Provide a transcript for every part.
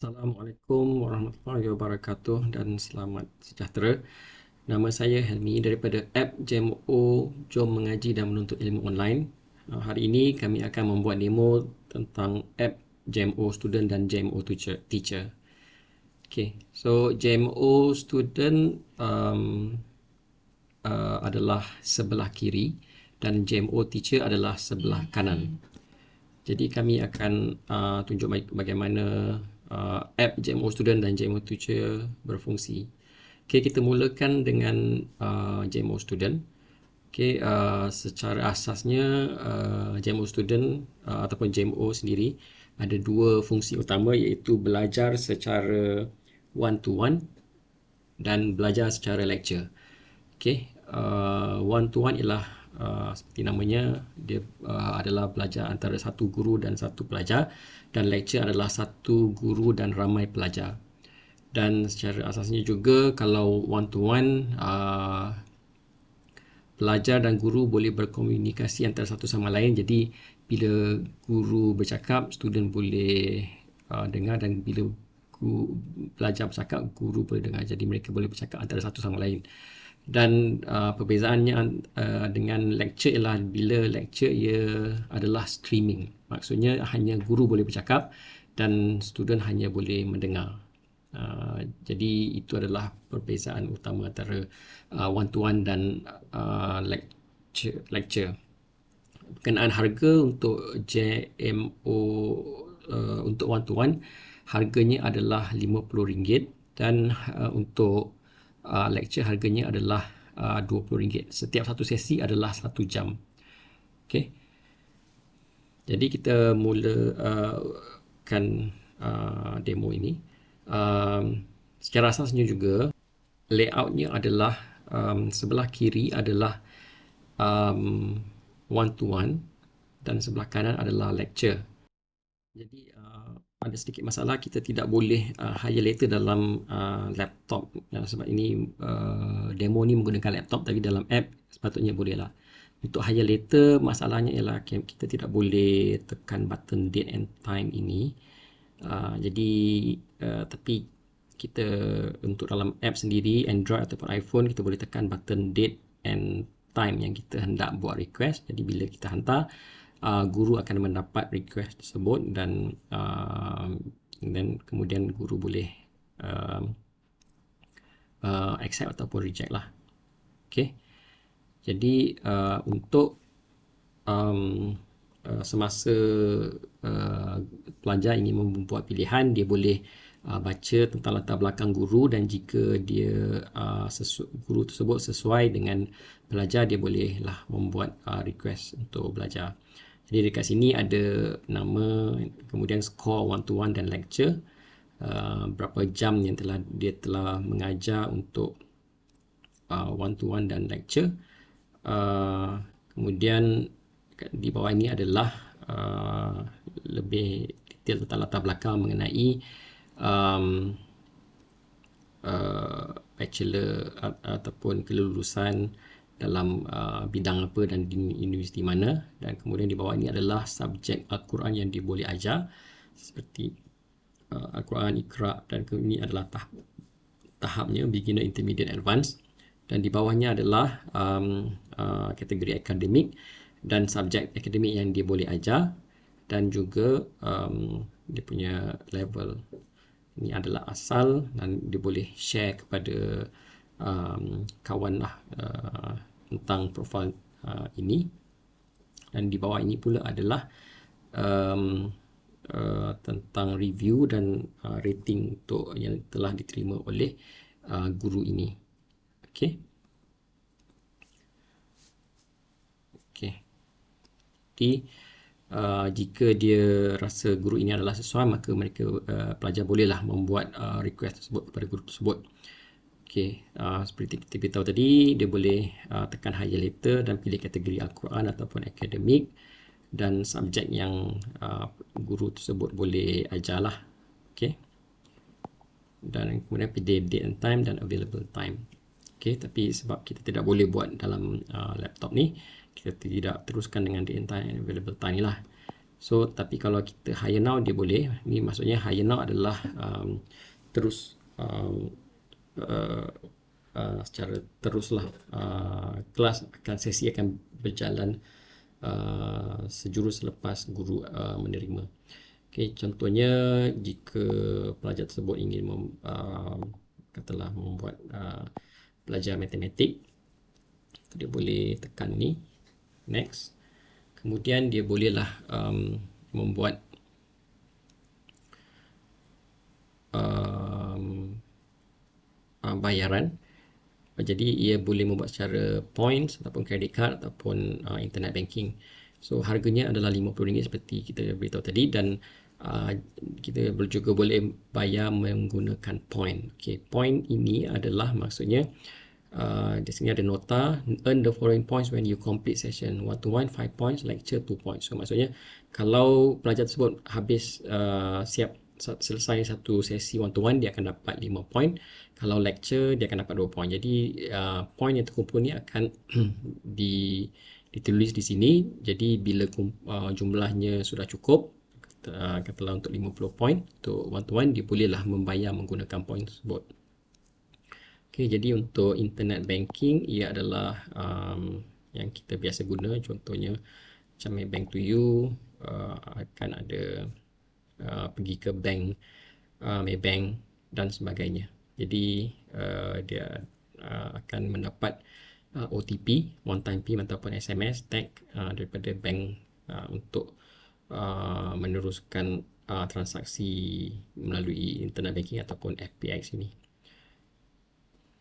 Assalamualaikum warahmatullahi wabarakatuh dan selamat sejahtera. Nama saya Helmi daripada app JMO Jom Mengaji dan Menuntut Ilmu Online. Hari ini kami akan membuat demo tentang app JMO Student dan JMO Teacher. Okay, so JMO Student adalah sebelah kiri dan JMO Teacher adalah sebelah kanan. Jadi kami akan tunjuk bagaimana app JMO Student dan JMO Teacher berfungsi. Okay, kita mulakan dengan JMO Student. Okay, secara asasnya JMO Student ataupun JMO sendiri ada dua fungsi utama, iaitu belajar secara one-to-one dan belajar secara lecture. Okay, one-to-one ialah seperti namanya, dia adalah belajar antara satu guru dan satu pelajar, dan lecture adalah satu guru dan ramai pelajar. Dan secara asasnya juga, kalau one-to-one, pelajar dan guru boleh berkomunikasi antara satu sama lain. Jadi bila guru bercakap, student boleh dengar, dan bila pelajar bercakap, guru boleh dengar. Jadi mereka boleh bercakap antara satu sama lain. Dan perbezaannya dengan lecture ialah bila lecture ia adalah streaming. Maksudnya hanya guru boleh bercakap dan student hanya boleh mendengar. Jadi itu adalah perbezaan utama antara one-to-one dan lecture. Berkenaan harga untuk JMO untuk one-to-one, harganya adalah RM50, dan untuk lecture harganya adalah RM20. Setiap satu sesi adalah 1 jam. Okay. Jadi kita mulakan demo ini. Secara asasnya juga, layoutnya adalah sebelah kiri adalah one-to-one dan sebelah kanan adalah lecture. Jadi ada sedikit masalah, kita tidak boleh highlighter dalam laptop. Sebab ini demo ni menggunakan laptop, tapi dalam app sepatutnya boleh lah. Untuk highlighter, masalahnya ialah kita tidak boleh tekan button date and time ini. Jadi tapi kita untuk dalam app sendiri, Android ataupun iPhone, kita boleh tekan button date and time yang kita hendak buat request. Jadi bila kita hantar, guru akan mendapat request tersebut, dan kemudian guru boleh accept ataupun reject lah. Okay. Jadi untuk semasa pelajar ingin membuat pilihan, dia boleh baca tentang latar belakang guru, dan jika dia guru tersebut sesuai dengan pelajar, dia bolehlah membuat request untuk belajar. Jadi dekat sini ada nama, kemudian skor one-to-one dan lecture, berapa jam yang dia telah mengajar untuk one-to-one dan lecture. Kemudian di bawah ini adalah lebih detail tentang latar belakang mengenai bachelor ataupun kelulusan dalam bidang apa dan di universiti mana. Dan kemudian di bawah ini adalah subjek Al-Quran yang dia boleh ajar, seperti Al-Quran, Iqra, dan ini adalah tahapnya beginner, intermediate, advanced. Dan di bawahnya adalah kategori akademik dan subjek akademik yang dia boleh ajar, dan juga dia punya level. Ini adalah asal, dan dia boleh share kepada kawan lah tentang profil ini. Dan di bawah ini pula adalah tentang review dan rating untuk yang telah diterima oleh guru ini. Okey. Okey. Jadi jika dia rasa guru ini adalah sesuai, maka mereka pelajar bolehlah membuat request tersebut kepada guru tersebut. Okey, seperti kita beritahu tadi, dia boleh tekan highlighter dan pilih kategori Al-Quran ataupun akademik, dan subjek yang guru tersebut boleh ajarlah. Okey. Dan kemudian pilih date and time dan available time. Okey, tapi sebab kita tidak boleh buat dalam laptop ni, kita tidak teruskan dengan date and time and available time ni lah. So tapi kalau kita hire now dia boleh. Ni maksudnya hire now adalah terus uh, secara teruslah kelas akan sesi akan berjalan sejurus selepas guru menerima. Okey, contohnya jika pelajar tersebut ingin katalah membuat belajar matematik, dia boleh tekan ni next. Kemudian dia bolehlah membuat bayaran. Jadi ia boleh membuat secara points ataupun credit card ataupun internet banking. So harganya adalah RM50 seperti kita beritahu tadi, dan kita juga boleh bayar menggunakan point. Okay, point ini adalah maksudnya di sini ada nota, earn the following points when you complete session 1-to-1, 5 points, lecture 2 points. So maksudnya kalau pelajar tersebut habis siap selesai satu sesi 1-to-1, dia akan dapat 5 point. Kalau lecture dia akan dapat 2 point. Jadi point yang terkumpul ni akan ditulis di sini. Jadi bila jumlahnya sudah cukup, katalah untuk 50 point untuk 1-to-1, dia bolehlah membayar menggunakan point tersebut. Okay, jadi untuk internet banking, ia adalah yang kita biasa guna. Contohnya macam Maybank to you, akan ada pergi ke bank Maybank dan sebagainya. Jadi dia akan mendapat OTP, one time PIN ataupun SMS tag daripada bank untuk meneruskan transaksi melalui internet banking ataupun FPX ini.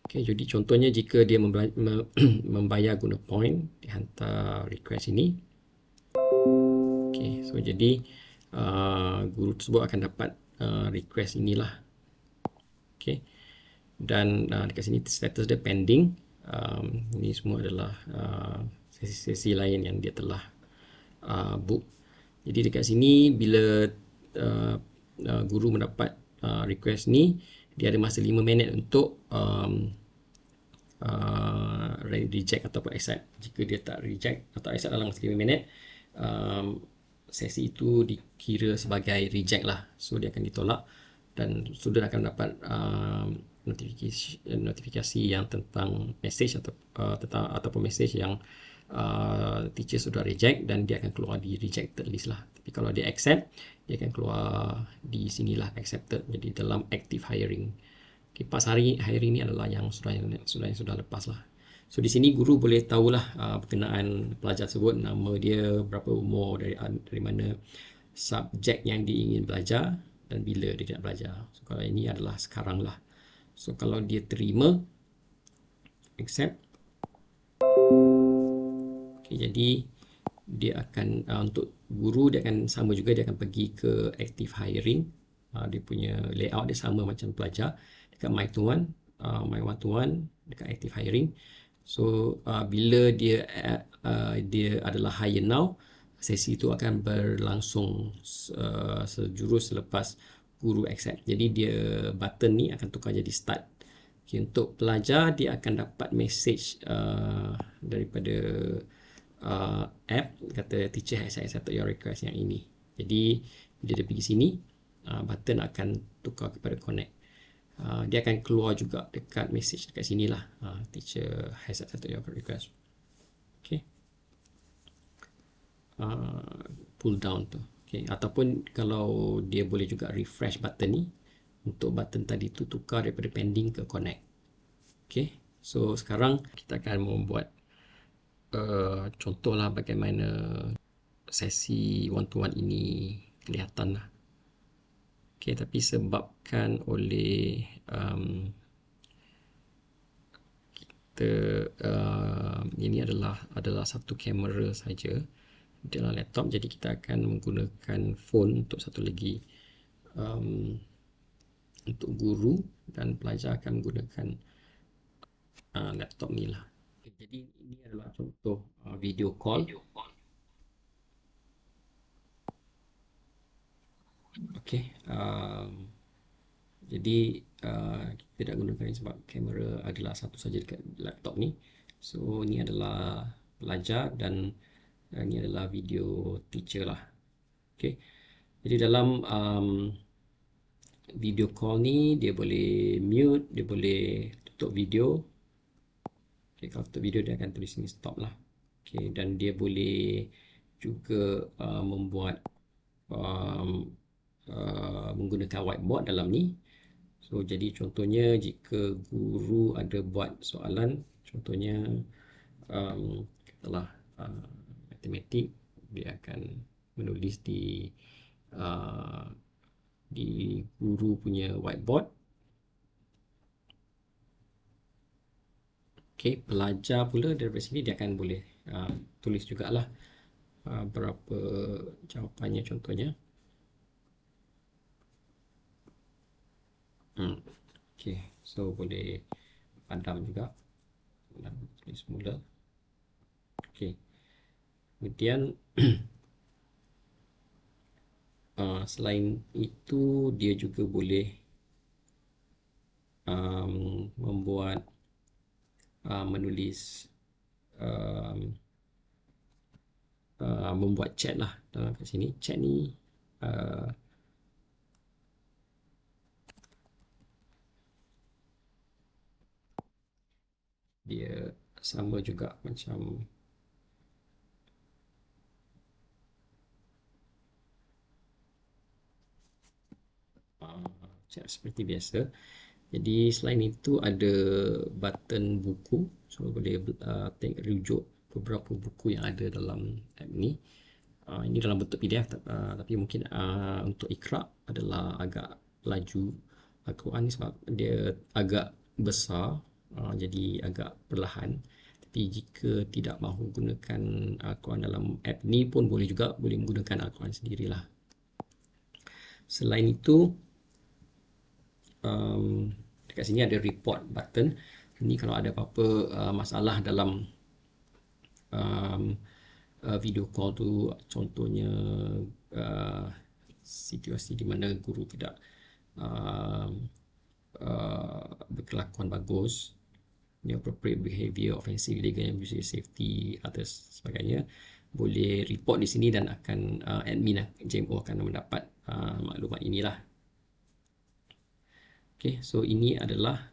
Okay, jadi contohnya jika dia membayar guna point, dia hantar request ini. Okay, so jadi guru tersebut akan dapat request inilah. Okay, dan dekat sini status dia pending. Ini semua adalah sesi-sesi lain yang dia telah book. Jadi dekat sini bila guru mendapat request ni, dia ada masa 5 minit untuk reject ataupun accept. Jika dia tak reject atau accept dalam masa 5 minit, sesi itu dikira sebagai reject lah. So dia akan ditolak dan student akan dapat notifikasi yang tentang message ataupun message yang teacher sudah reject, dan dia akan keluar di rejected list lah. Tapi kalau dia accept, dia akan keluar di sinilah accepted, jadi dalam active hiring. Okay, pas hari hiring ni adalah yang sudah lepas lah. So di sini guru boleh tahulah berkenaan pelajar tersebut, nama dia, berapa umur, dari mana subjek yang dia ingin belajar dan bila dia nak belajar. So kalau ini adalah sekarang lah. So kalau dia terima, accept. Okay, jadi dia akan untuk guru dia akan sama juga, dia akan pergi ke active hiring. Dia punya layout dia sama macam pelajar dekat my to one, my one to one, dekat active hiring. So bila dia adalah hire now, sesi itu akan berlangsung sejurus selepas guru accept. Jadi dia button ni akan tukar jadi start. Okay, untuk pelajar dia akan dapat message daripada app kata teacher has accepted your request yang ini. Jadi bila dia pergi sini, button akan tukar kepada connect. Dia akan keluar juga dekat message dekat sini lah, teacher has accepted your request. Okay, pull down tu. Okay, ataupun kalau dia boleh juga refresh button ni, untuk button tadi tu tukar daripada pending ke connect. Okay, so sekarang kita akan membuat contohlah bagaimana sesi one to one ini kelihatan lah. Okay, tapi sebabkan oleh kita ini adalah satu kamera saja dalam laptop, jadi kita akan menggunakan phone untuk satu lagi untuk guru, dan pelajar akan menggunakan laptop ni lah. Okay, jadi ini adalah contoh video call. Okay, jadi kita tidak gunakan ini sebab kamera adalah satu saja dekat laptop ni. So ni adalah pelajar dan ini adalah video teacher lah. Okay. Jadi dalam video call ni dia boleh mute, dia boleh tutup video. Okay, kalau tutup video dia akan tulis sini stop lah. Okay, dan dia boleh juga membuat menggunakan whiteboard dalam ni. So jadi contohnya jika guru ada buat soalan, contohnya katalah matematik, dia akan menulis di guru punya whiteboard. Okay, pelajar pula daripada sini dia akan boleh tulis jugalah berapa jawapannya contohnya. Okay, so boleh padam juga dan tulis mula. Okay, kemudian selain itu dia juga boleh membuat menulis membuat chat lah dalam kat sini. Chat ni dia sama juga macam chat seperti biasa. Jadi selain itu ada button buku, so boleh rujuk beberapa buku yang ada dalam app ni. Ini dalam bentuk PDF tapi mungkin untuk Iqra adalah agak laju. Al-Quran ni sebab dia agak besar, jadi agak perlahan. Tapi jika tidak mahu gunakan Al-Quran dalam app ni pun boleh juga, boleh menggunakan Al-Quran sendirilah. Selain itu dekat sini ada report button. Ini kalau ada apa-apa masalah dalam video call tu, contohnya situasi di mana guru tidak berkelakuan bagus, inappropriate behavior, offensive, illegal, abusive, safety, atau sebagainya, boleh report di sini dan akan admin JMO akan mendapat maklumat inilah. Okay, so ini adalah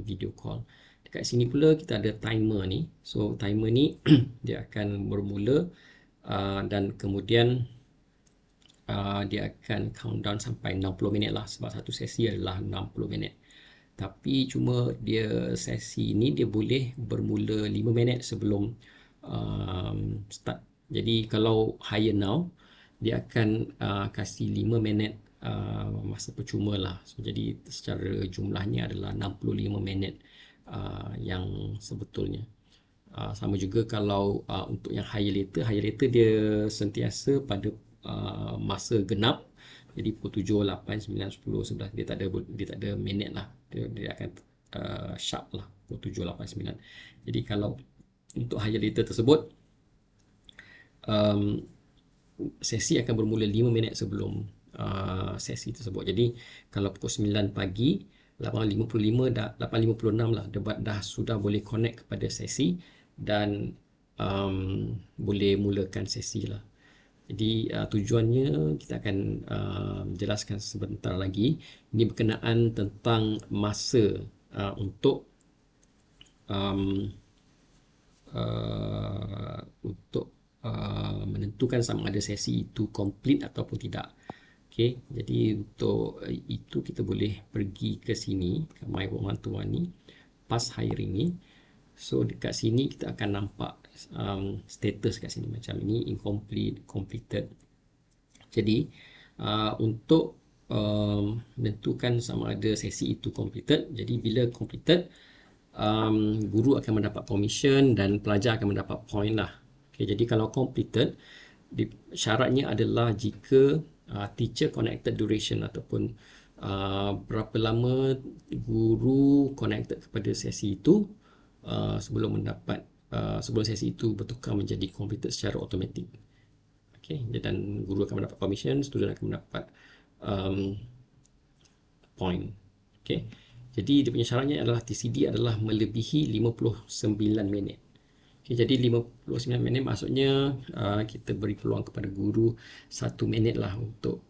video call. Dekat sini pula kita ada timer ni. So timer ni dia akan bermula dan kemudian dia akan countdown sampai 60 minit lah, sebab satu sesi adalah 60 minit. Tapi cuma dia sesi ni dia boleh bermula 5 minit sebelum start. Jadi kalau hire now dia akan kasih 5 minit masa percuma lah. So, jadi secara jumlahnya adalah 65 minit yang sebetulnya. Sama juga kalau untuk yang hire later dia sentiasa pada masa genap. Jadi pukul 7, 8, 9, 10, 11 dia tak ada minit lah. Dia akan sharp lah pukul 7, 8, 9. Jadi kalau untuk hire later tersebut sesi akan bermula 5 minit sebelum sesi tersebut. Jadi kalau pukul 9 pagi, 8.55 dah 8.56 lah dah sudah boleh connect kepada sesi dan boleh mulakan sesi lah. Jadi tujuannya kita akan jelaskan sebentar lagi. Ini berkenaan tentang masa untuk menentukan sama ada sesi itu complete ataupun tidak. Okay, jadi untuk itu kita boleh pergi ke sini, ke My Work One to One ni, past hiring ni. So dekat sini kita akan nampak status kat sini macam ini, incomplete, completed. Jadi untuk menentukan sama ada sesi itu completed, jadi bila completed, guru akan mendapat commission dan pelajar akan mendapat point lah. Okay, jadi kalau completed, syaratnya adalah jika teacher connected duration ataupun berapa lama guru connected kepada sesi itu sebelum sesi itu bertukar menjadi completed secara automatik. Okay, dan guru akan mendapat commission, student akan mendapat point. Okay, jadi dia punya syaratnya adalah TCD adalah melebihi 59 minit. Okay, jadi 59 minit maksudnya kita beri peluang kepada guru 1 minit lah untuk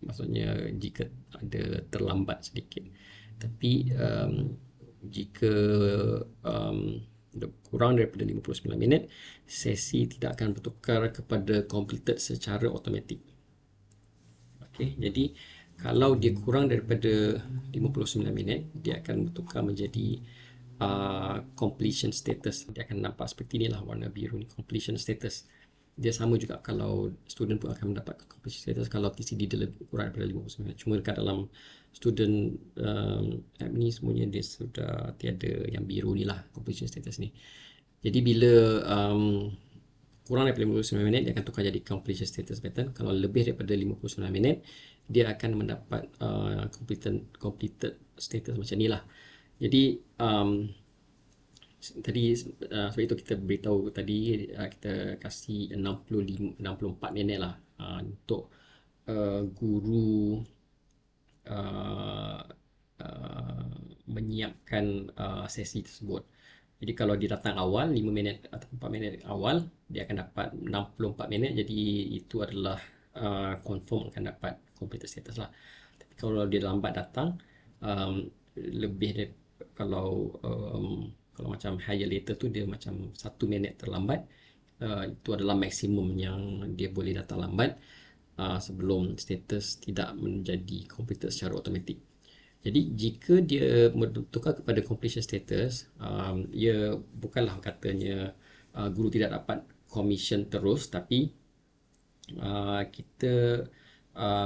maksudnya jika ada terlambat sedikit. Tapi jika um, kurang daripada 59 minit, sesi tidak akan bertukar kepada completed secara automatik. Okay, jadi kalau dia kurang daripada 59 minit, dia akan bertukar menjadi completion status. Dia akan nampak seperti inilah warna biru ni, completion status. Dia sama juga kalau student pun akan mendapat completion status kalau TCD dia lebih kurang daripada 59. Cuma dekat dalam student app ni semuanya dia sudah tiada yang biru ni lah, completion status ni. Jadi bila kurang daripada 59 minit dia akan tukar jadi completion status pattern. Kalau lebih daripada 59 minit dia akan mendapat completed status macam ni lah. Jadi tadi sebab itu kita beritahu tadi kita kasih 64 minit lah untuk guru menyiapkan sesi tersebut. Jadi kalau dia datang awal 5 minit atau 4 minit awal, dia akan dapat 64 minit. Jadi itu adalah confirm akan dapat completed status lah. Tapi kalau dia lambat datang, lebih dari kalau macam higher later tu dia macam 1 minit terlambat, itu adalah maksimum yang dia boleh datang lambat sebelum status tidak menjadi completed secara automatik. Jadi jika dia bertukar kepada completion status, ia bukanlah katanya guru tidak dapat commission terus, tapi kita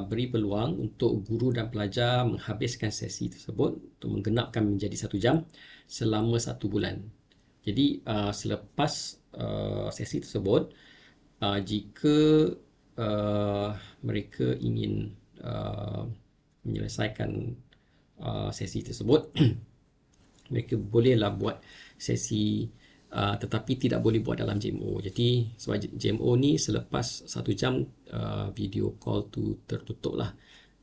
beri peluang untuk guru dan pelajar menghabiskan sesi tersebut untuk menggenapkan menjadi 1 jam selama 1 bulan. Jadi selepas sesi tersebut, jika mereka ingin menyelesaikan sesi tersebut, mereka bolehlah buat sesi tetapi tidak boleh buat dalam JMO. Jadi sebab JMO ni selepas 1 jam video call tu tertutup lah.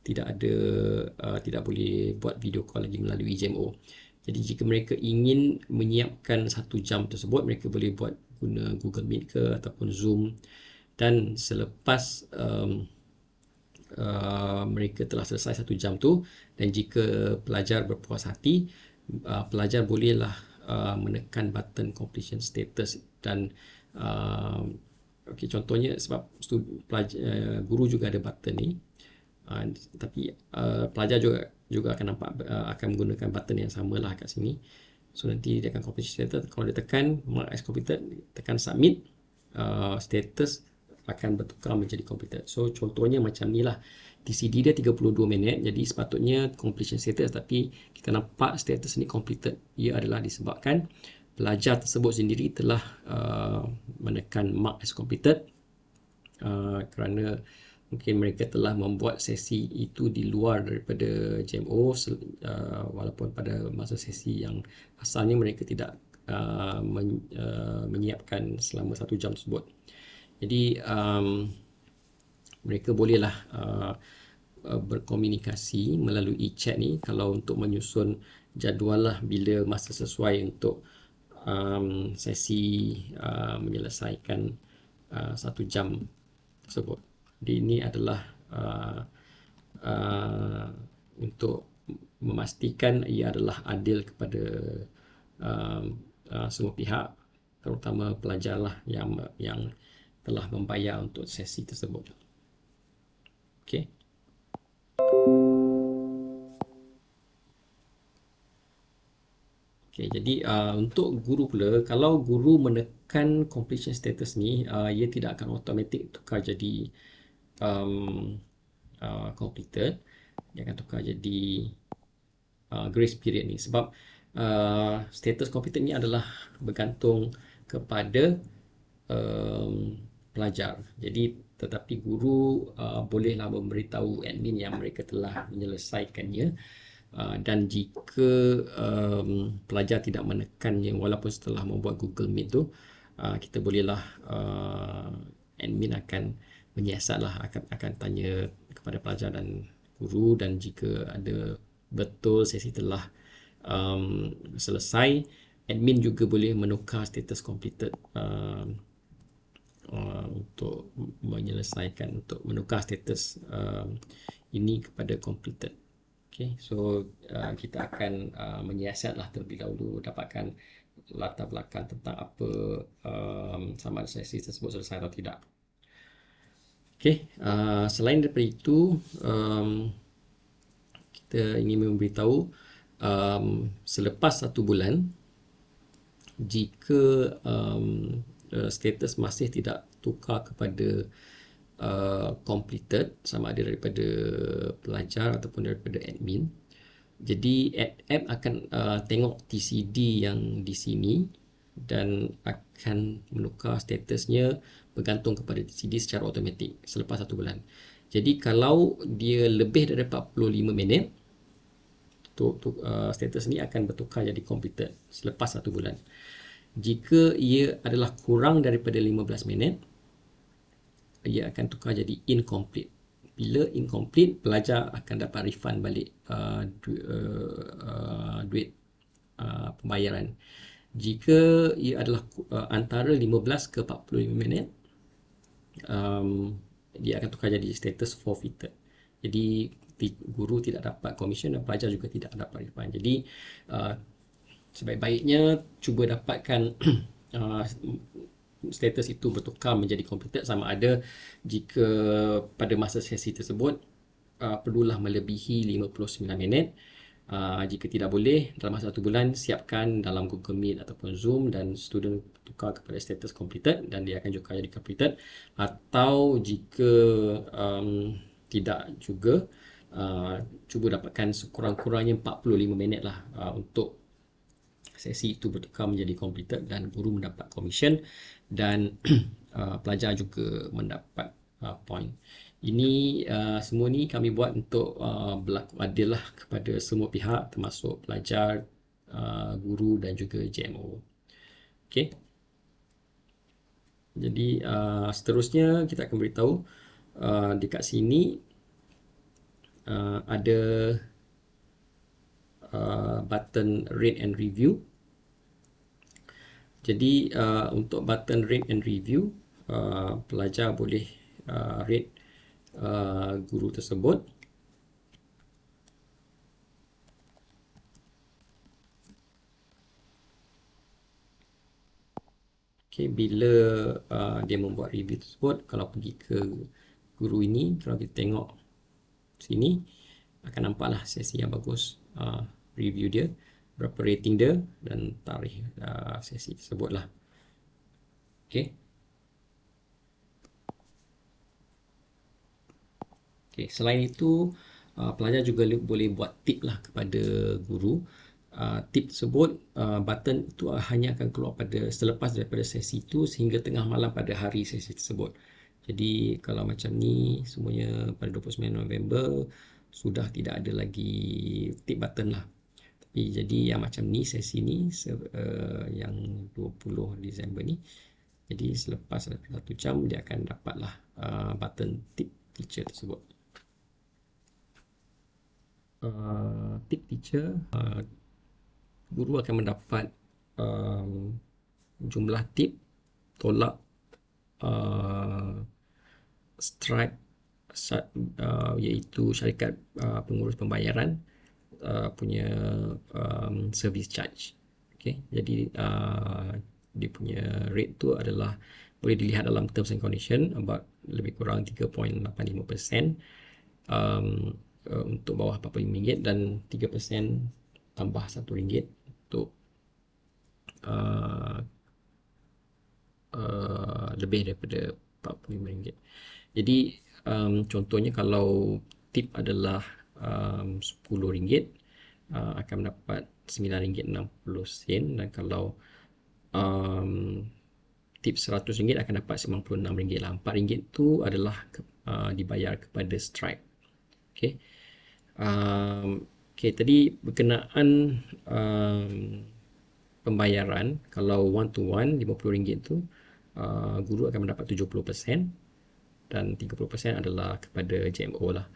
Tidak boleh buat video call lagi melalui JMO. Jadi jika mereka ingin menyiapkan 1 jam tersebut, mereka boleh buat guna Google Meet ke ataupun Zoom. Dan selepas mereka telah selesai 1 jam tu, dan jika pelajar berpuas hati, pelajar bolehlah menekan button completion status. Dan contohnya sebab guru juga ada button ni, tapi pelajar juga akan nampak akan menggunakan button yang sama lah kat sini. So nanti dia akan completion status, kalau dia tekan mark as completed, tekan submit, status akan bertukar menjadi completed. So contohnya macam ni lah, TCD dia 32 minit, jadi sepatutnya completion status, tapi kita nampak status ni completed. Ia adalah disebabkan pelajar tersebut sendiri telah menekan mark as completed kerana mungkin mereka telah membuat sesi itu di luar daripada JMO, walaupun pada masa sesi yang asalnya mereka tidak menyiapkan selama 1 jam tersebut. Jadi mereka bolehlah berkomunikasi melalui chat ni kalau untuk menyusun jadual lah bila masa sesuai untuk sesi menyelesaikan 1 jam tersebut. Jadi ini adalah untuk memastikan ia adalah adil kepada semua pihak, terutama pelajar lah yang telah membayar untuk sesi tersebut. Okey. Okey, jadi untuk guru pula, kalau guru menekan completion status ni, ia tidak akan automatik tukar jadi completed. Dia akan tukar jadi grace period ni, sebab status completed ni adalah bergantung kepada pelajar. Jadi tetapi guru bolehlah memberitahu admin yang mereka telah menyelesaikannya, dan jika pelajar tidak menekannya walaupun setelah membuat Google Meet tu, kita bolehlah admin akan menyiasatlah, akan tanya kepada pelajar dan guru, dan jika ada betul sesi telah selesai, admin juga boleh menukar status completed untuk menyelesaikan, untuk menukar status ini kepada completed. Okay, so kita akan menyiasatlah terlebih dahulu, dapatkan latar belakang tentang apa sama ada sesi tersebut selesai atau tidak. Okay, selain daripada itu, kita ingin memberitahu selepas 1 bulan, jika status masih tidak tukar kepada completed, sama ada daripada pelajar ataupun daripada admin, jadi app akan tengok TCD yang di sini dan akan menukar statusnya bergantung kepada TCD secara automatik selepas 1 bulan. Jadi kalau dia lebih daripada 45 minit, status ni akan bertukar jadi completed selepas 1 bulan. Jika ia adalah kurang daripada 15 minit, ia akan tukar jadi incomplete. Bila incomplete, pelajar akan dapat refund balik duit pembayaran. Jika ia adalah antara 15 ke 45 minit, dia akan tukar jadi status forfeited. Jadi guru tidak dapat komisen dan pelajar juga tidak dapat refund. Jadi sebaik-baiknya cuba dapatkan status itu bertukar menjadi completed, sama ada jika pada masa sesi tersebut perlulah melebihi 59 minit. Jika tidak boleh, dalam masa 1 bulan, siapkan dalam Google Meet ataupun Zoom dan student tukar kepada status completed dan dia akan juga jadi completed. Atau jika tidak juga, cuba dapatkan sekurang-kurangnya 45 minit lah untuk sesi itu bertukar menjadi completed dan guru mendapat komisen dan pelajar juga mendapat point. Ini semua ni kami buat untuk berlaku adil lah kepada semua pihak, termasuk pelajar, guru dan juga JMO. Okay. Jadi seterusnya kita akan beritahu dekat sini ada button rate and review. Jadi untuk button rate and review, pelajar boleh rate guru tersebut. Okay, bila dia membuat review tersebut, kalau pergi ke guru ini, kalau kita tengok sini, akan nampaklah sesi yang bagus, review dia, berapa rating dia dan tarikh sesi tersebut lah. Okay. Okay, selain itu, pelajar juga boleh buat tip lah kepada guru. Tip tersebut, button itu hanya akan keluar pada selepas daripada sesi itu sehingga tengah malam pada hari sesi tersebut. Jadi kalau macam ni, semuanya pada 29 November sudah tidak ada lagi tip button lah. Tapi jadi yang macam ni, sesi ni yang 20 Disember ni, jadi selepas 1 jam dia akan dapatlah button tip teacher tersebut. Tip teacher, guru akan mendapat jumlah tip tolak Stripe, iaitu syarikat pengurus pembayaran punya service charge. Okay, jadi dia punya rate tu adalah boleh dilihat dalam terms and condition, about lebih kurang 3.85%, untuk bawah RM45 dan 3% tambah RM1 untuk lebih daripada RM45. Jadi contohnya kalau tip adalah RM10, akan mendapat RM9.60, dan kalau tip RM100 akan dapat RM96 lah. RM4 tu adalah dibayar kepada Stripe. Okay. Okay, tadi berkenaan pembayaran, kalau one to one RM50 tu guru akan mendapat 70% dan 30% adalah kepada JMO lah.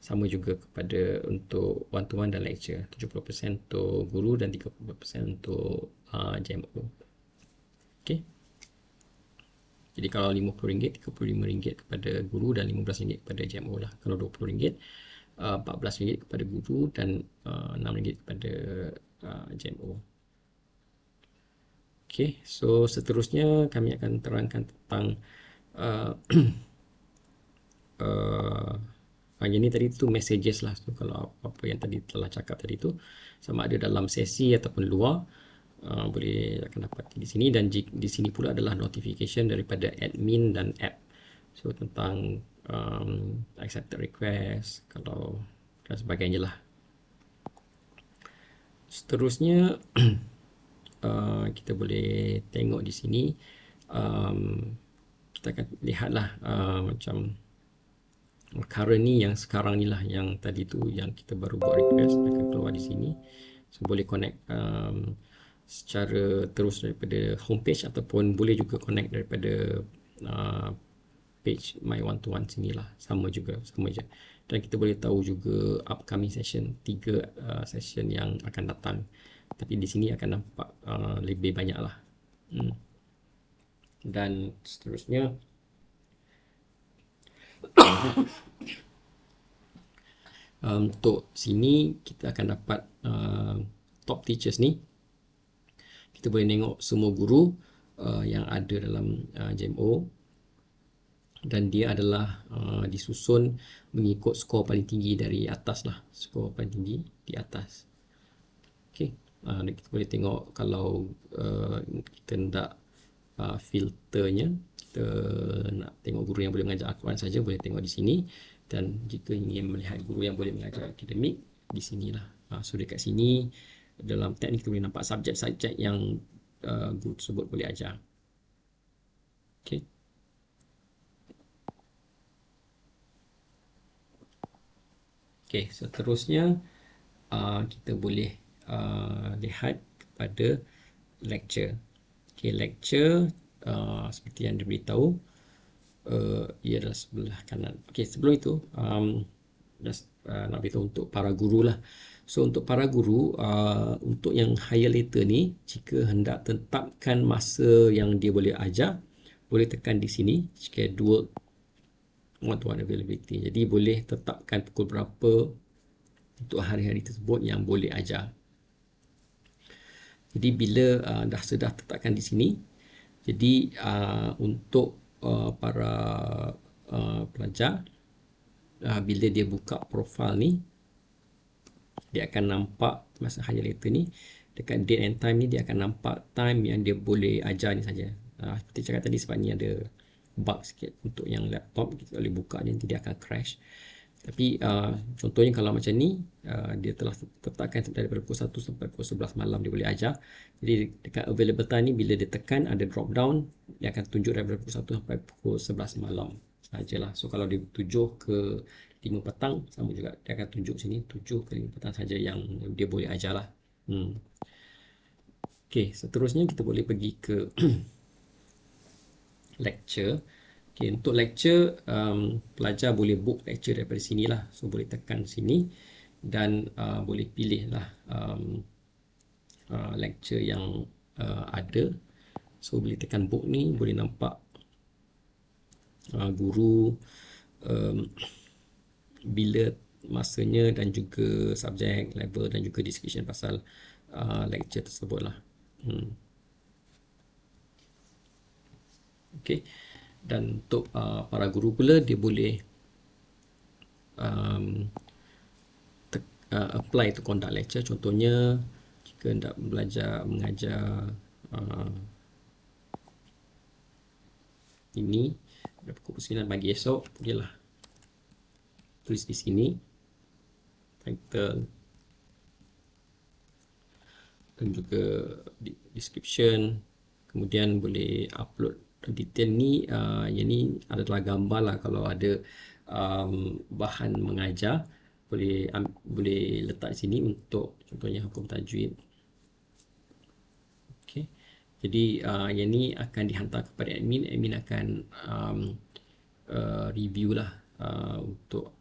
Sama juga kepada untuk one to one dan lecture. 70% untuk guru dan 30% untuk JMO. Okey. Jadi kalau RM50, RM35 kepada guru dan RM15 kepada JMO lah. Kalau RM20, RM14 kepada guru dan RM6 kepada JMO. Okey, so seterusnya kami akan terangkan tentang uh, yang ni tadi tu messages lah. So kalau apa yang tadi telah cakap tadi tu sama ada dalam sesi ataupun luar, boleh akan dapat di sini. Dan di sini pula adalah notification daripada admin dan app. So tentang accepted request kalau dan sebagainya lah. Seterusnya kita boleh tengok di sini, kita akan lihatlah macam current ni yang sekarang ni lah, yang tadi tu yang kita baru buat request akan keluar di sini. So boleh connect secara terus daripada homepage ataupun boleh juga connect daripada page My One to One sini lah. Sama juga, sama je. Dan kita boleh tahu juga upcoming session, 3 session yang akan datang. Tapi di sini akan nampak lebih banyak lah. Dan seterusnya untuk sini kita akan dapat top teachers ni. Kita boleh tengok semua guru yang ada dalam JMO, dan dia adalah disusun mengikut skor paling tinggi dari atas lah, skor paling tinggi di atas. Okey, kita boleh tengok kalau kita nak filternya, kita nak tengok guru yang boleh mengajar Al-Quran saja, boleh tengok di sini. Dan jika ingin melihat guru yang boleh mengajar akademik, di sinilah. So dekat sini dalam tab ni kita boleh nampak subjek-subjek yang guru tersebut boleh ajar. Okey. Okey, seterusnya kita boleh lihat kepada lecture. Okey, lecture seperti yang diberitahu, ia adalah sebelah kanan. Okey, sebelum itu nak beritahu untuk para guru lah. So untuk para guru, untuk yang higher later ni, jika hendak tetapkan masa yang dia boleh ajar, boleh tekan di sini schedule one-to-one availability. Jadi boleh tetapkan pukul berapa untuk hari-hari tersebut yang boleh ajar. Jadi bila dah sudah tetapkan di sini, jadi untuk para pelajar, bila dia buka profil ni, dia akan nampak masa higher later ni, dekat date and time ni dia akan nampak time yang dia boleh ajar ni saja. Seperti cakap tadi, sebab ni ada bug sikit untuk yang laptop, kita boleh buka je, nanti dia akan crash. Tapi contohnya kalau macam ni, dia telah tetapkan daripada pukul 1 sampai pukul 11 malam dia boleh ajar. Jadi dekat available time ni, bila dia tekan ada drop down, dia akan tunjuk daripada pukul 1 sampai pukul 11 malam sajalah. So kalau dia 7 ke 5 petang, sama juga dia akan tunjuk sini 7 ke 5 petang saja yang dia boleh ajar lah. Okay, seterusnya kita boleh pergi ke lecture. Okay, untuk lecture, pelajar boleh book lecture daripada sini lah. So boleh tekan sini dan boleh pilih lah lecture yang ada. So boleh tekan book ni, boleh nampak guru, bila masanya dan juga subjek, level dan juga description pasal lecture tersebut lah. Okay. Dan untuk para guru pula, dia boleh apply to conduct lecture. Contohnya jika hendak belajar mengajar ini pada pukul 9 pagi esok, bolehlah tulis di sini title dan juga description. Kemudian boleh upload detail ni. Yang ni adalah gambar lah. Kalau ada bahan mengajar, boleh letak di sini untuk contohnya hukum tajwid. Okay. Jadi yang ni akan dihantar kepada admin. Admin akan review lah untuk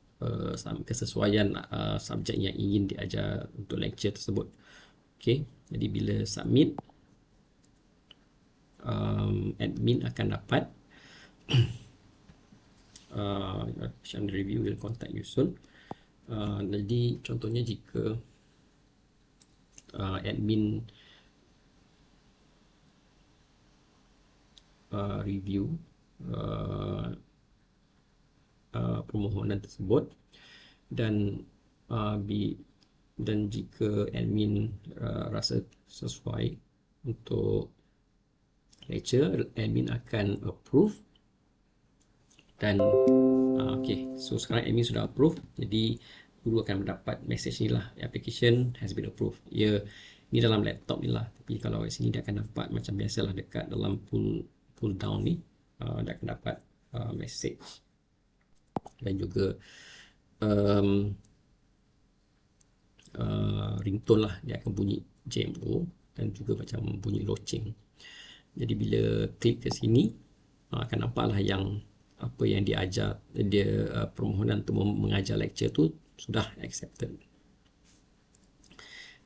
kesesuaian subjek yang ingin diajar untuk lecture tersebut. Okey, jadi bila submit, admin akan dapat admission review will contact you soon. Jadi contohnya jika admin review permohonan tersebut dan dan jika admin rasa sesuai untuk lecture, admin akan approve dan okay, so sekarang admin sudah approve, jadi guru akan mendapat message ni lah, application has been approved. Ya, ni dalam laptop ni lah, tapi kalau kat sini dia akan dapat macam biasalah dekat dalam pull down ni, dia akan dapat message dan juga ringtone lah, dia akan bunyi JMO dan juga macam bunyi loceng. Jadi bila klik ke sini akan nampaklah yang apa yang dia ajar, dia permohonan untuk mengajar lecture tu sudah accepted.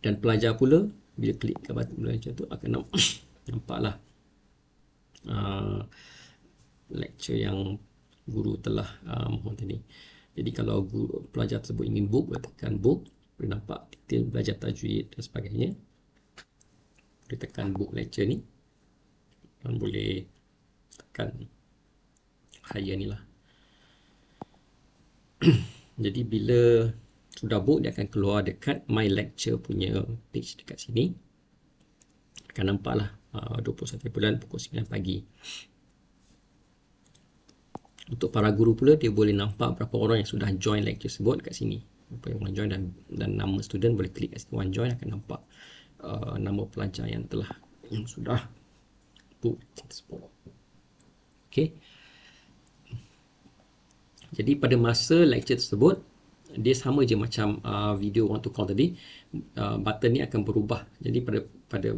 Dan pelajar pula bila klik ke button lecture tu akan nampaklah lecture yang guru telah mohon tadi. Jadi kalau pelajar tersebut ingin book, boleh tekan book, boleh nampak detail belajar tajwid dan sebagainya. Boleh tekan book lecture ni dan boleh tekan hire ni lah. Jadi bila sudah book, dia akan keluar dekat my lecture punya page dekat sini. Akan nampak lah 21 bulan pukul 9 pagi. Untuk para guru pula, dia boleh nampak berapa orang yang sudah join lecture tersebut dekat sini. Berapa yang orang join dan nama student boleh klik kat sini one join, akan nampak nama pelajar yang sudah book tersebut. Okay. Jadi pada masa lecture tersebut, dia sama je macam video one to call tadi. Button ni akan berubah. Jadi pada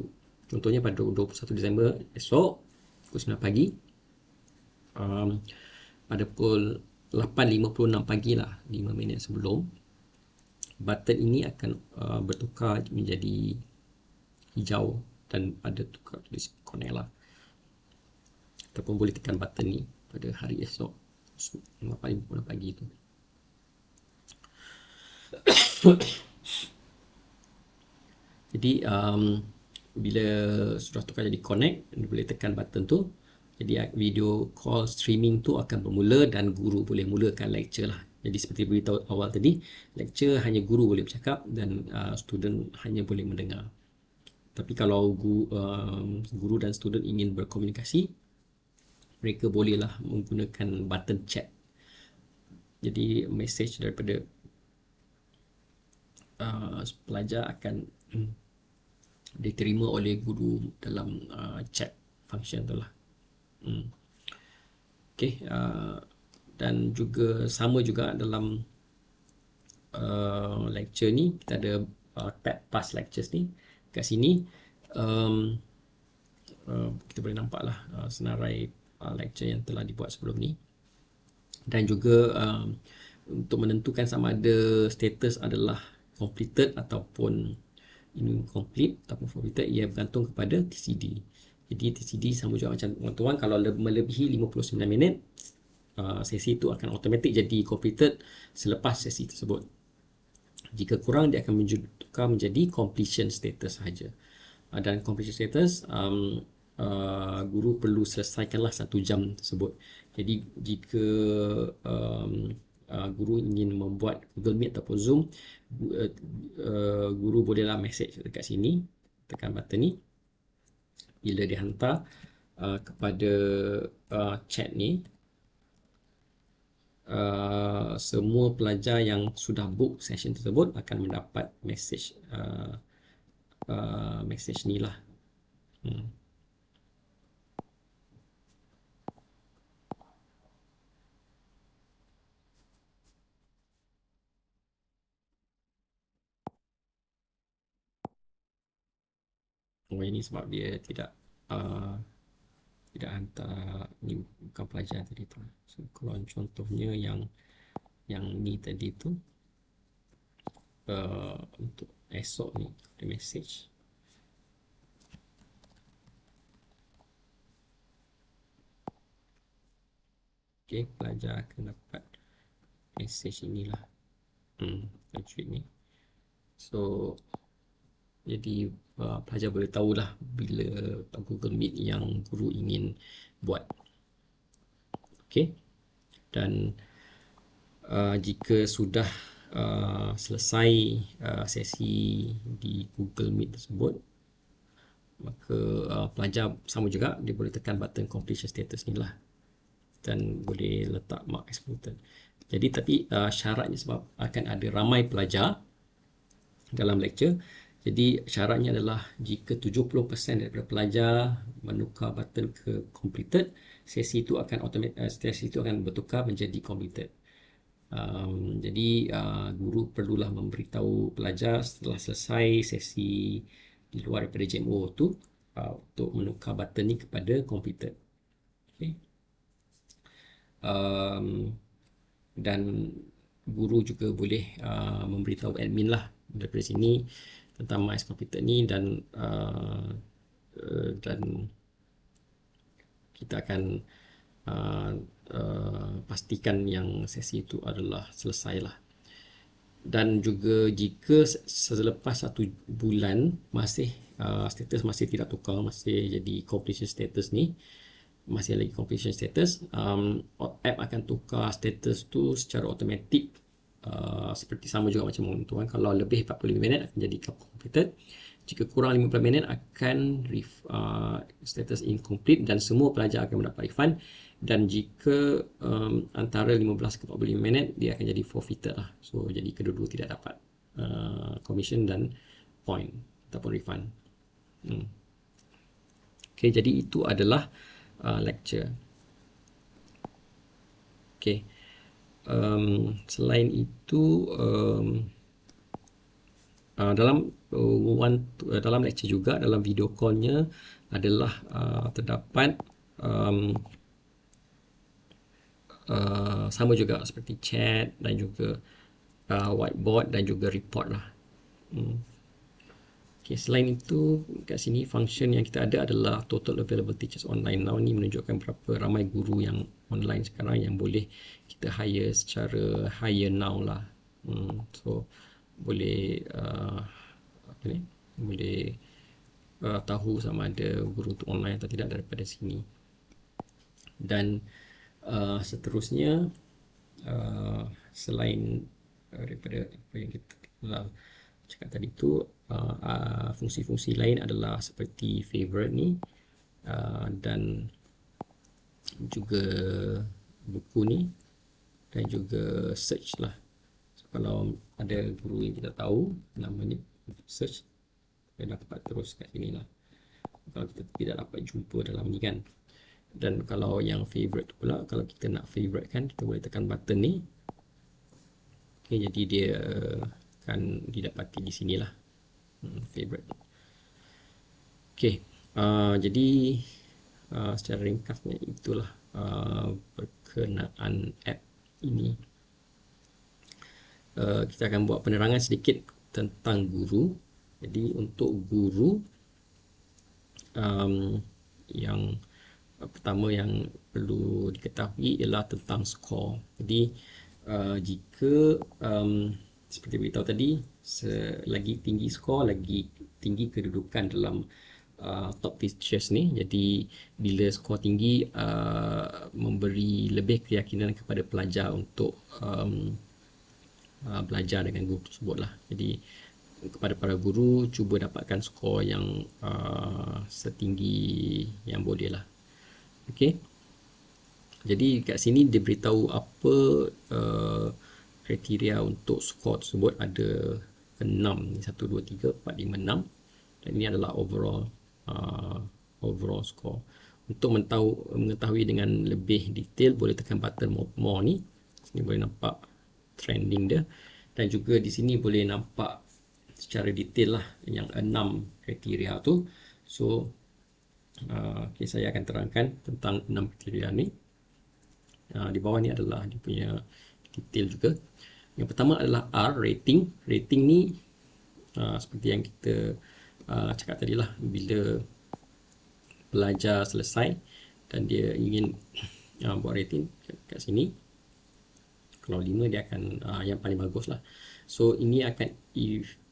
contohnya pada 21 Disember esok pukul 9 pagi, pada pukul 8.56 pagi lah, 5 minit sebelum, button ini akan bertukar menjadi hijau dan ada tukar tulis connect lah. Ataupun boleh tekan button ni pada hari esok 8.56 pagi tu. Jadi bila sudah tukar jadi connect, boleh tekan button tu. Jadi video call streaming tu akan bermula dan guru boleh mulakan lecture lah. Jadi seperti beritahu awal tadi, lecture hanya guru boleh bercakap dan student hanya boleh mendengar. Tapi kalau guru dan student ingin berkomunikasi, mereka bolehlah menggunakan button chat. Jadi message daripada pelajar akan diterima oleh guru dalam chat function tu lah. Okay, dan juga sama juga dalam lecture ni kita ada tab past lectures ni. Kat sini kita boleh nampak lah senarai lecture yang telah dibuat sebelum ni. Dan juga untuk menentukan sama ada status adalah completed ataupun incomplete ataupun completed, ia bergantung kepada TCD. Jadi TCD sama juga macam tuan-tuan, kalau melebihi 59 minit, sesi itu akan automatik jadi completed selepas sesi tersebut. Jika kurang, dia akan tukar menjadi completion status sahaja. Dan completion status, guru perlu selesaikanlah 1 jam tersebut. Jadi jika guru ingin membuat Google Meet ataupun Zoom, guru bolehlah message dekat sini, tekan button ni. Bila dihantar kepada chat ni, semua pelajar yang sudah book session tersebut akan mendapat message message ni lah. Oh, ini sebab dia tidak hantar, ni bukan pelajar tadi tu. So, kalau contohnya yang yang ni tadi tu, untuk esok ni the message. Okay, pelajar akan dapat message inilah, graduate ni. So jadi pelajar boleh tahulah bila Google Meet yang guru ingin buat. Okay, dan jika sudah selesai sesi di Google Meet tersebut, maka pelajar sama juga, dia boleh tekan button completion status ni lah dan boleh letak mark as completed. Jadi tapi syaratnya, sebab akan ada ramai pelajar dalam lecture, jadi syaratnya adalah jika 70% daripada pelajar menukar button ke completed, sesi itu akan bertukar menjadi completed. Jadi guru perlulah memberitahu pelajar setelah selesai sesi di luar daripada JMO tu untuk menukar button ni kepada completed. Okay. Dan guru juga boleh memberitahu admin lah daripada sini tentang my completed ni, dan kita akan pastikan yang sesi itu adalah selesai lah. Dan juga jika selepas 1 bulan masih status masih tidak tukar, masih jadi completion status ni, masih lagi completion status, app akan tukar status tu secara automatik, seperti sama juga macam tu kan. Kalau lebih 45 minit akan jadi completed, jika kurang 50 minit akan status incomplete dan semua pelajar akan mendapat refund, dan jika antara 15 ke 45 minit dia akan jadi forfeited lah. So jadi kedua-dua tidak dapat commission dan point ataupun refund. Okay, jadi itu adalah lecture. Okay. Selain itu, dalam lecture juga, dalam video call-nya adalah terdapat sama juga seperti chat dan juga whiteboard dan juga report lah. Okay, selain itu, kat sini function yang kita ada adalah total available teachers online now. Ni menunjukkan berapa ramai guru yang online sekarang yang boleh kita hire secara hire now lah. So boleh boleh tahu sama ada guru tu online atau tidak daripada sini. Dan seterusnya, selain daripada apa yang kita cakap tadi tu, fungsi-fungsi lain adalah seperti favorite ni, dan juga buku ni, dan juga search lah. So, kalau ada guru yang kita tahu namanya, search, kita dapat terus kat sini lah kalau kita tidak dapat jumpa dalam ni kan. Dan kalau yang favorite pula, kalau kita nak favorite kan, kita boleh tekan button ni. Okay, jadi dia akan didapati di sini lah, favorite. Okay, jadi secara ringkasnya itulah berkenaan app ini. Kita akan buat penerangan sedikit tentang guru. Jadi untuk guru, yang pertama yang perlu diketahui ialah tentang skor. Jadi jika seperti beritahu tadi, lagi tinggi skor, lagi tinggi kedudukan dalam top teachers ni. Jadi bila skor tinggi, memberi lebih keyakinan kepada pelajar untuk belajar dengan guru tersebut lah. Jadi kepada para guru, cuba dapatkan skor yang setinggi yang boleh lah. Okay. Jadi kat sini dia beritahu apa kriteria untuk skor tersebut. Ada 6, 1, 2, 3, 4, 5, 6. Dan ini adalah overall score. Untuk mengetahui dengan lebih detail, boleh tekan button more ni. Sini boleh nampak trending dia, dan juga di sini boleh nampak secara detail lah yang 6 kriteria tu. So okay, saya akan terangkan tentang 6 kriteria ni. Di bawah ni adalah dia punya detail juga. Yang pertama adalah R, rating. Rating ni seperti yang kita cakap tadi lah, bila pelajar selesai dan dia ingin buat rating kat sini, kalau 5 dia akan yang paling bagus lah. So ini akan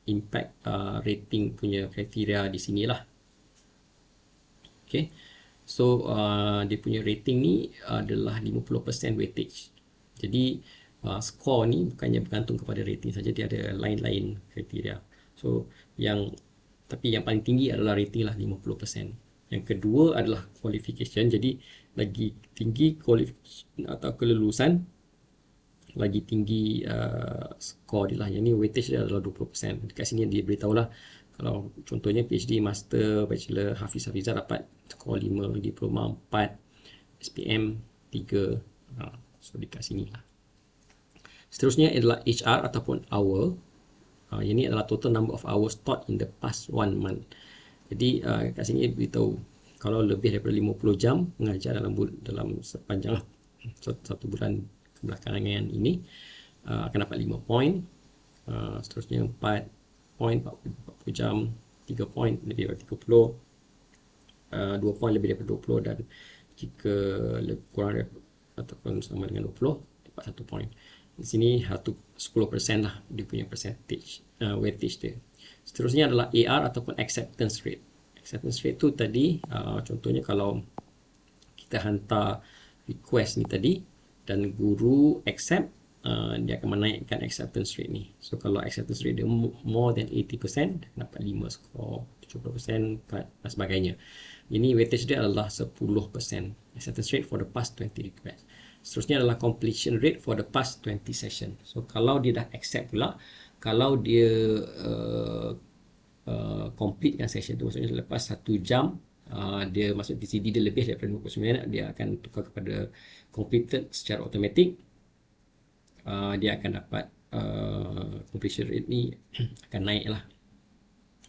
impact rating punya kriteria di sini lah. Okay, so dia punya rating ni adalah 50% weightage. Jadi skor ni bukannya bergantung kepada rating saja, dia ada lain-lain kriteria. So tapi yang paling tinggi adalah rating lah, 50%. Yang kedua adalah qualification. Jadi lagi tinggi qualification atau kelulusan, lagi tinggi skor dia lah. Yang ni weightage dia adalah 20%. Dekat sini dia beritahu lah, kalau contohnya PhD, Master, Bachelor, Hafiz Hafizah dapat skor 5, Diploma 4, SPM 3. So dekat sini lah. Seterusnya adalah HR ataupun hour. Yang ni adalah total number of hours taught in the past 1 month. Jadi kat sini beritahu, kalau lebih daripada 50 jam mengajar dalam sepanjang satu bulan kebelakangan ini, akan dapat 5 poin. Seterusnya 4 poin 40 jam, 3 poin lebih daripada 30, 2 poin lebih daripada 20, dan jika kurang ataupun sama dengan 20 dapat 1 poin. Di sini 10% lah dia punya percentage weightage dia. Seterusnya adalah AR ataupun acceptance rate. Acceptance rate tu tadi contohnya kalau kita hantar request ni tadi dan guru accept, dia akan menaikkan acceptance rate ni. So kalau acceptance rate dia more than 80%, dapat 5 skor, 70%, 4 dan sebagainya. Ini weightage dia adalah 10%. Acceptance rate for the past 20 requests. Seterusnya adalah completion rate for the past 20 session. So kalau dia dah accept pula, kalau dia completekan session tu, maksudnya selepas 1 jam, dia masuk TCD dia lebih daripada 29, dia akan tukar kepada completed secara automatik. Dia akan dapat completion rate ni akan naik lah,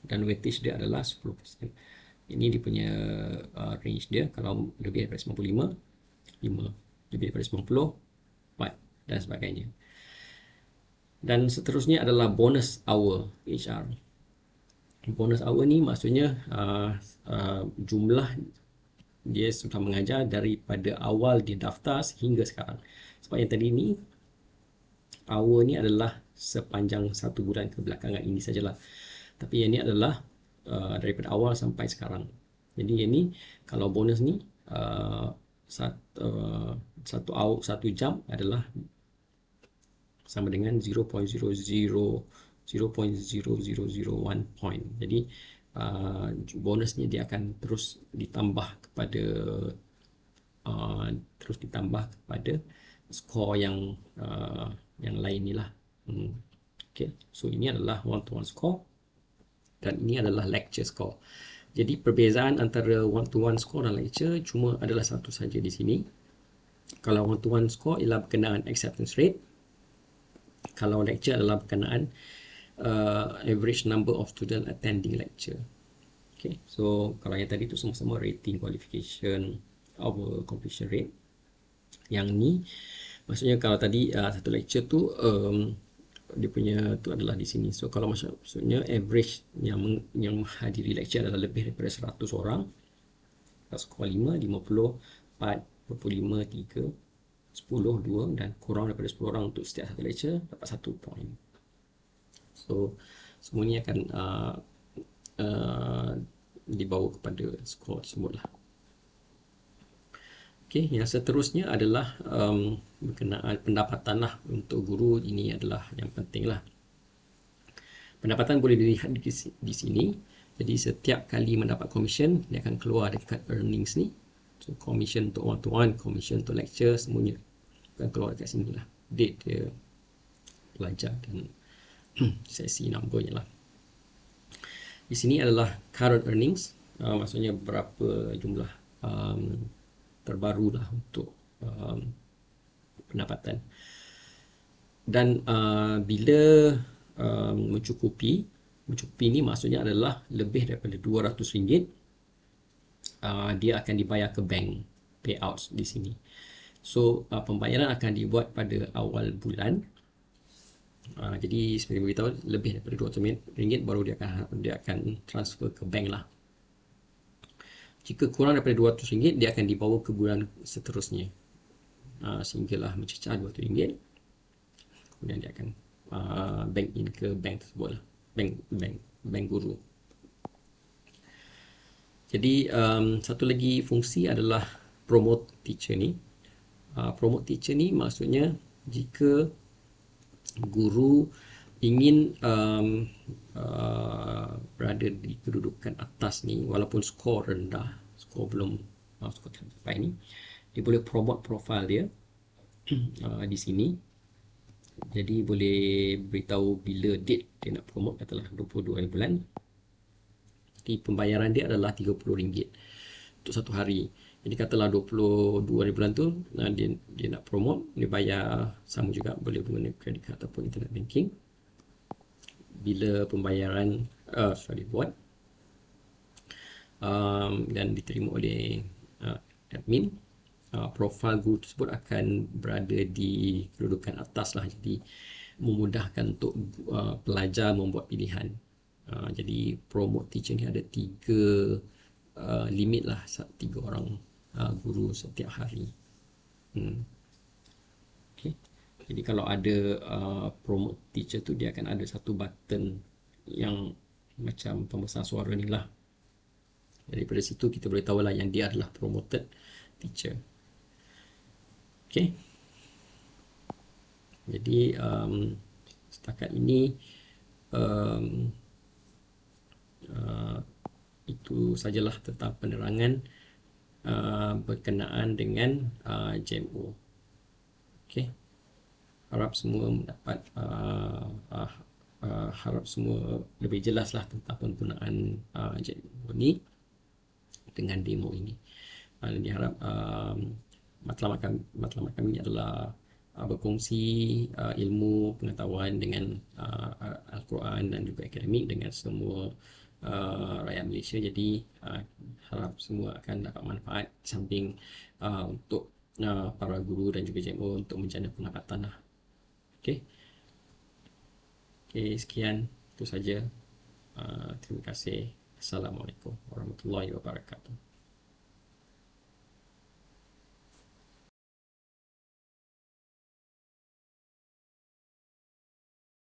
dan weightage dia adalah 10%. Ini dia punya range dia. Kalau lebih daripada 95, 5, lebih daripada 90, 4 dan sebagainya. Dan seterusnya adalah bonus hour HR. Bonus hour ni maksudnya jumlah dia sudah mengajar daripada awal dia daftar sehingga sekarang. Sebab yang tadi ni hour ni adalah sepanjang 1 bulan kebelakangan ini sajalah. Tapi yang ni adalah daripada awal sampai sekarang. Jadi yang ni, kalau bonus ni satu jam adalah sama dengan 0.00001 point. Jadi bonusnya dia akan terus ditambah kepada skor yang lain ni lah. Okay. So ini adalah one-to-one score dan ini adalah lecture score. Jadi perbezaan antara one-to-one score dan lecture cuma adalah satu saja di sini. Kalau one-to-one score ialah berkenaan acceptance rate. Kalau lecture adalah berkenaan average number of student attending lecture. Okay. So kalau yang tadi tu sama-sama rating, qualification, our completion rate. Yang ni maksudnya kalau tadi satu lecture tu dia punya tu adalah di sini. So kalau maksudnya average yang menghadiri lecture adalah lebih daripada 100 orang, skor 5, 50, 4, 25, 3, 10, 2 dan kurang daripada 10 orang untuk setiap satu lecture dapat 1 poin. So semua ni akan dibawa kepada skor tersebut lah. Okay, yang seterusnya adalah berkenaan pendapatan lah. Untuk guru ini adalah yang penting lah. Pendapatan boleh dilihat di sini. Jadi setiap kali mendapat commission, dia akan keluar dekat earnings ni. So commission untuk one-to-one, commission untuk lecture, semuanya akan keluar dekat sini lah. Date dia, pelajar dan sesi numbernya lah. Di sini adalah current earnings, maksudnya berapa jumlah terbaru lah untuk pendapatan. Dan bila mencukupi ni maksudnya adalah lebih daripada RM200, dia akan dibayar ke bank, payouts di sini. So pembayaran akan dibuat pada awal bulan. Jadi seperti beritahu, lebih daripada RM200 baru dia akan transfer ke bank lah. Jika kurang daripada RM200, dia akan dibawa ke bulan seterusnya, sehinggalah mencecah RM200. Kemudian dia akan bank in ke bank tersebut lah, bank guru. Jadi satu lagi fungsi adalah promote teacher ni. Promote teacher ni maksudnya jika guru ingin berada di kedudukan atas ni, walaupun skor rendah, skor belum skor tercapai ni, dia boleh promote profile dia di sini. Jadi boleh beritahu bila date dia nak promote, katalah 22 hari bulan. Jadi pembayaran dia adalah RM30 untuk satu hari. Jadi katalah 22 hari bulan tu dia nak promote, dia bayar sama juga, boleh menggunakan credit card ataupun internet banking. Bila pembayaran buat dan diterima oleh admin, profil guru tersebut akan berada di kedudukan atas lah. Jadi memudahkan untuk pelajar membuat pilihan. Jadi promote teacher ni ada 3 limit lah, 3 orang guru setiap hari. Okay. Jadi kalau ada promote teacher tu, dia akan ada satu button yang macam pembesar suara ni lah. Jadi daripada situ kita boleh tahu lah yang dia adalah promoted teacher. Okay. Jadi setakat ini itu sajalah tentang penerangan berkenaan dengan JMO. Okay. Harap semua mendapat harap semua lebih jelas lah tentang penggunaan JMO ni dengan demo ini. Dan diharap matlamat kami adalah berkongsi ilmu pengetahuan dengan Al-Quran dan juga akademik dengan semua rakyat Malaysia. Jadi harap semua akan dapat manfaat, samping untuk para guru dan juga JMO untuk menjana pendapatan lah. Okay. Okay, sekian, itu saja. Terima kasih. Assalamualaikum warahmatullahi wabarakatuh.